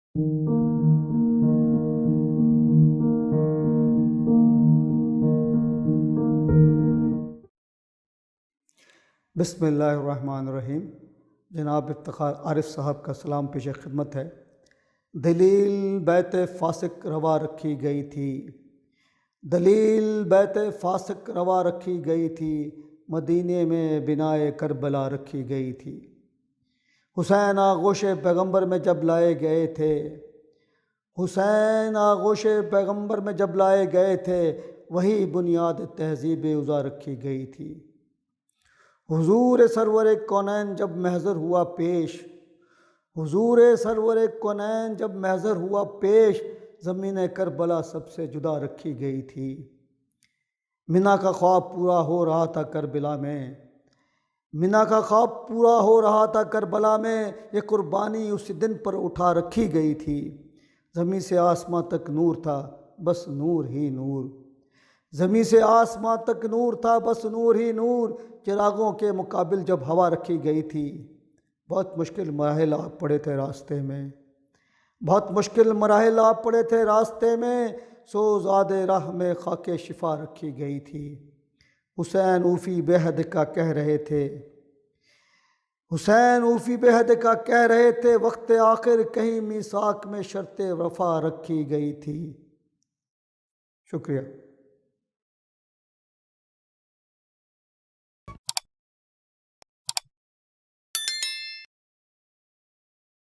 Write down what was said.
बिस्मिल्लाहिर्रहमानिर्रहीम। जनाब इफ्तिखार आरिफ साहब का सलाम पेश खिदमत है। दलील बैत फासिक रवा रखी गई थी, दलील बैत फासिक रवा रखी गई थी, मदीने में बिनाए करबला रखी गई थी। हुसैन आगोश पैगंबर में जब लाए गए थे, हुसैन आगोश पैगंबर में जब लाए गए थे, वही बुनियाद तहजीब उज़ा रखी गई थी। हुजूर सरवर कौनैन जब महज़र हुआ पेश, हुजूर सरवर कौनैन जब महज़र हुआ पेश, ज़मीन करबला सबसे जुदा रखी गई थी। मिना का ख्वाब पूरा हो रहा था करबला में, मिना का ख्वाब पूरा हो रहा था करबला में, ये कुर्बानी उसी दिन पर उठा रखी गई थी। ज़मीं से आसमां तक नूर था, बस नूर ही नूर, ज़मीं से आसमां तक नूर था, बस नूर ही नूर। चिरागों के मुकाबिल जब हवा रखी गई थी, बहुत मुश्किल मराहिल आप पड़े थे रास्ते में, बहुत मुश्किल मराहिल आप पड़े थे रास्ते में। सो ज़ादे राह में खाके शिफा रखी गई थी। हुसैन ऊफ़ी बेहद का कह रहे थे, हुसैन ऊफ़ी बेहद का कह रहे थे, वक्त आखिर कहीं मीसाक में शर्त वफ़ा रखी गई थी। शुक्रिया।